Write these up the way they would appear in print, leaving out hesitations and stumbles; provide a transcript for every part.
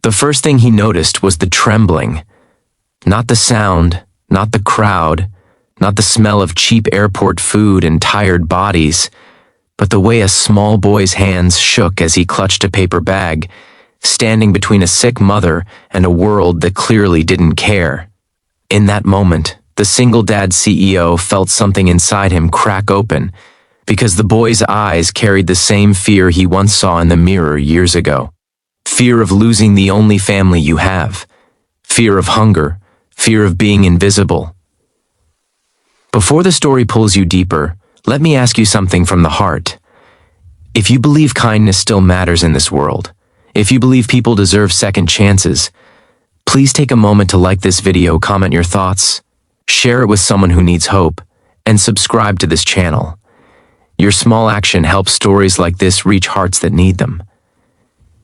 The first thing he noticed was the trembling. Not the sound, not the crowd, not the smell of cheap airport food and tired bodies, but the way a small boy's hands shook as he clutched a paper bag, standing between a sick mother and a world that clearly didn't care. In that moment, the single-dad CEO felt something inside him crack open, because the boy's eyes carried the same fear he once saw in the mirror years ago. Fear of losing the only family you have. Fear of hunger. Fear of being invisible. Before the story pulls you deeper, let me ask you something from the heart. If you believe kindness still matters in this world, if you believe people deserve second chances, please take a moment to like this video, comment your thoughts, share it with someone who needs hope, and subscribe to this channel. Your small action helps stories like this reach hearts that need them.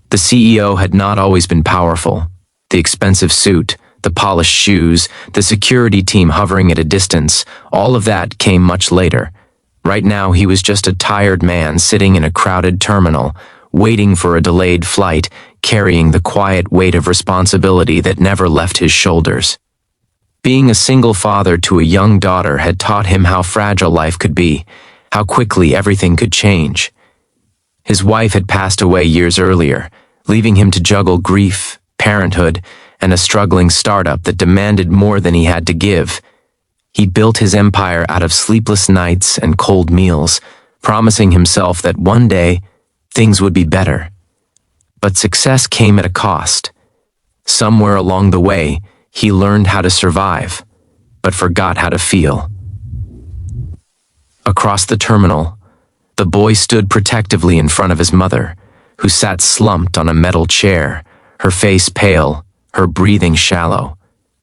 The CEO had not always been powerful. The expensive suit, the polished shoes, the security team hovering at a distance, all of that came much later. Right now, he was just a tired man sitting in a crowded terminal, waiting for a delayed flight, carrying the quiet weight of responsibility that never left his shoulders. Being a single father to a young daughter had taught him how fragile life could be, how quickly everything could change. His wife had passed away years earlier, leaving him to juggle grief, parenthood, and a struggling startup that demanded more than he had to give. He built his empire out of sleepless nights and cold meals, promising himself that one day, things would be better. But success came at a cost. Somewhere along the way, he learned how to survive, but forgot how to feel. Across the terminal, the boy stood protectively in front of his mother, who sat slumped on a metal chair, her face pale, her breathing shallow.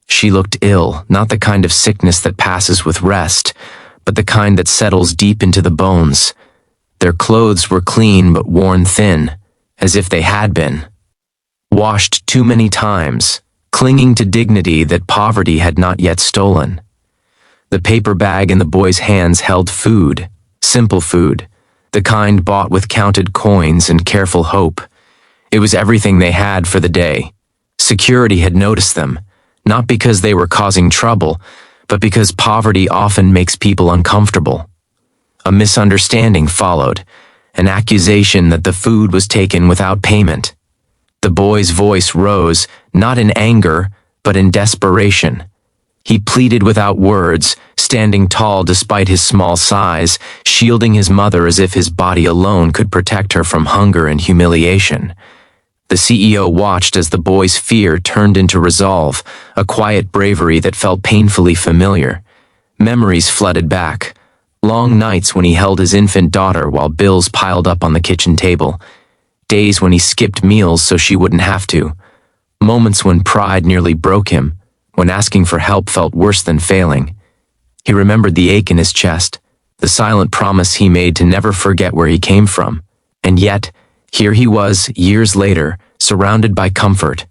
She looked ill, not the kind of sickness that passes with rest, but the kind that settles deep into the bones. Their clothes were clean but worn thin, as if they had been. Washed too many times, clinging to dignity that poverty had not yet stolen. The paper bag in the boy's hands held food, simple food, the kind bought with counted coins and careful hope. It was everything they had for the day. Security had noticed them, not because they were causing trouble, but because poverty often makes people uncomfortable. A misunderstanding followed, an accusation that the food was taken without payment. The boy's voice rose, not in anger, but in desperation. He pleaded without words, standing tall despite his small size, shielding his mother as if his body alone could protect her from hunger and humiliation. The CEO watched as the boy's fear turned into resolve, a quiet bravery that felt painfully familiar. Memories flooded back. Long nights when he held his infant daughter while bills piled up on the kitchen table. Days when he skipped meals so she wouldn't have to. Moments when pride nearly broke him, when asking for help felt worse than failing. He remembered the ache in his chest, the silent promise he made to never forget where he came from. And yet, here he was, years later, surrounded by comfort,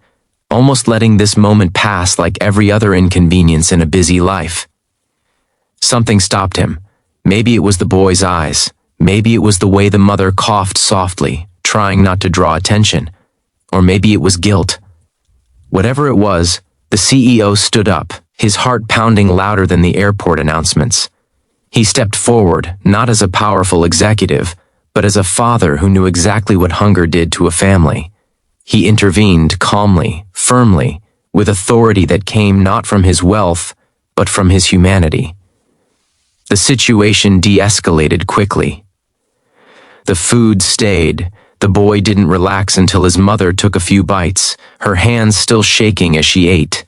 almost letting this moment pass like every other inconvenience in a busy life. Something stopped him. Maybe it was the boy's eyes. Maybe it was the way the mother coughed softly, trying not to draw attention. Or maybe it was guilt. Whatever it was, the CEO stood up, his heart pounding louder than the airport announcements. He stepped forward, not as a powerful executive, but as a father who knew exactly what hunger did to a family. He intervened calmly, firmly, with authority that came not from his wealth, but from his humanity. The situation de-escalated quickly. The food stayed. The boy didn't relax until his mother took a few bites, her hands still shaking as she ate.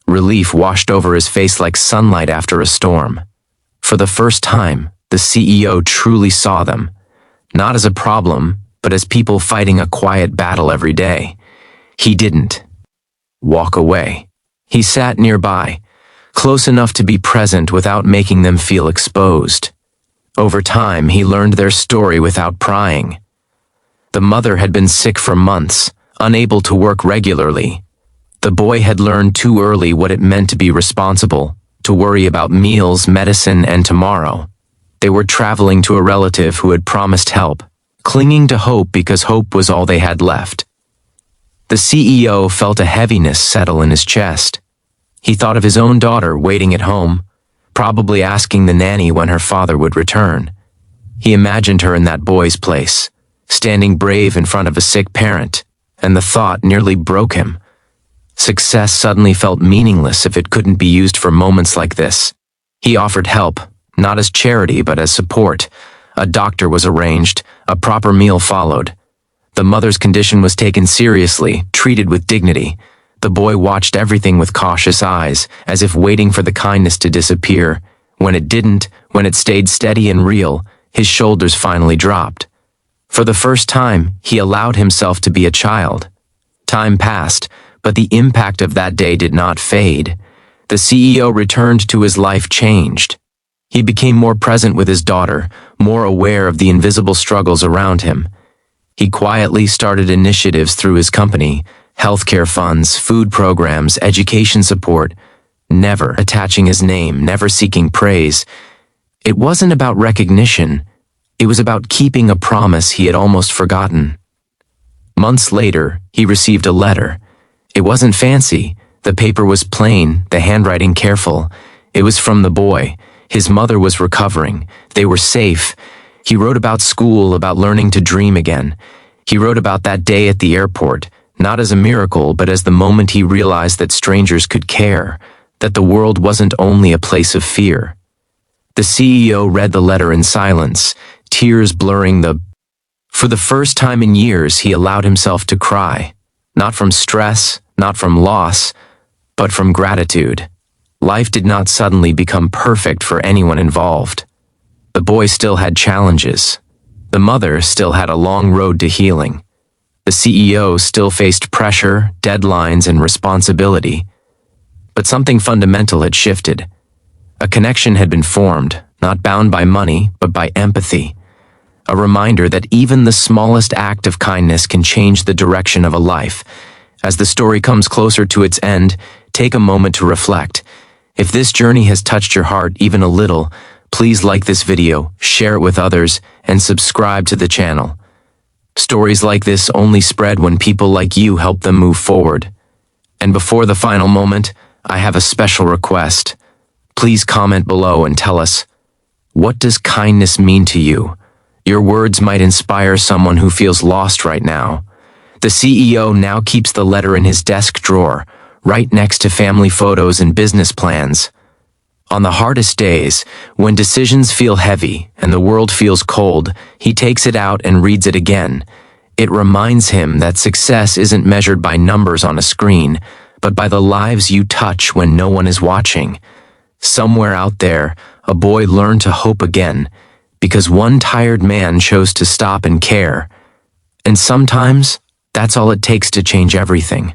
Relief washed over his face like sunlight after a storm. For the first time, the CEO truly saw them, not as a problem, but as people fighting a quiet battle every day. He didn't walk away. He sat nearby, close enough to be present without making them feel exposed. Over time, he learned their story without prying. The mother had been sick for months, unable to work regularly. The boy had learned too early what it meant to be responsible, to worry about meals, medicine, and tomorrow. They were traveling to a relative who had promised help, clinging to hope because hope was all they had left. The CEO felt a heaviness settle in his chest. He thought of his own daughter waiting at home, probably asking the nanny when her father would return. He imagined her in that boy's place, standing brave in front of a sick parent, and the thought nearly broke him. Success suddenly felt meaningless if it couldn't be used for moments like this. He offered help, not as charity but as support. A doctor was arranged, a proper meal followed. The mother's condition was taken seriously, treated with dignity. The boy watched everything with cautious eyes, as if waiting for the kindness to disappear. When it didn't, when it stayed steady and real, his shoulders finally dropped. For the first time, he allowed himself to be a child. Time passed, but the impact of that day did not fade. The CEO returned to his life changed. He became more present with his daughter, more aware of the invisible struggles around him. He quietly started initiatives through his company, healthcare funds, food programs, education support, never attaching his name, never seeking praise. It wasn't about recognition. It was about keeping a promise he had almost forgotten. Months later, he received a letter. It wasn't fancy. The paper was plain, the handwriting careful. It was from the boy. His mother was recovering. They were safe. He wrote about school, about learning to dream again. He wrote about that day at the airport, not as a miracle, but as the moment he realized that strangers could care, that the world wasn't only a place of fear. The CEO read the letter in silence, tears blurring the... For the first time in years, he allowed himself to cry. Not from stress, not from loss, but from gratitude. Life did not suddenly become perfect for anyone involved. The boy still had challenges. The mother still had a long road to healing. The CEO still faced pressure, deadlines, and responsibility. But something fundamental had shifted. A connection had been formed, not bound by money, but by empathy. A reminder that even the smallest act of kindness can change the direction of a life. As the story comes closer to its end, take a moment to reflect. If this journey has touched your heart even a little, please like this video, share it with others, and subscribe to the channel. Stories like this only spread when people like you help them move forward. And before the final moment, I have a special request. Please comment below and tell us, what does kindness mean to you? Your words might inspire someone who feels lost right now. The CEO now keeps the letter in his desk drawer, right next to family photos and business plans. On the hardest days, when decisions feel heavy and the world feels cold, he takes it out and reads it again. It reminds him that success isn't measured by numbers on a screen, but by the lives you touch when no one is watching. Somewhere out there, a boy learned to hope again, because one tired man chose to stop and care. And sometimes, that's all it takes to change everything.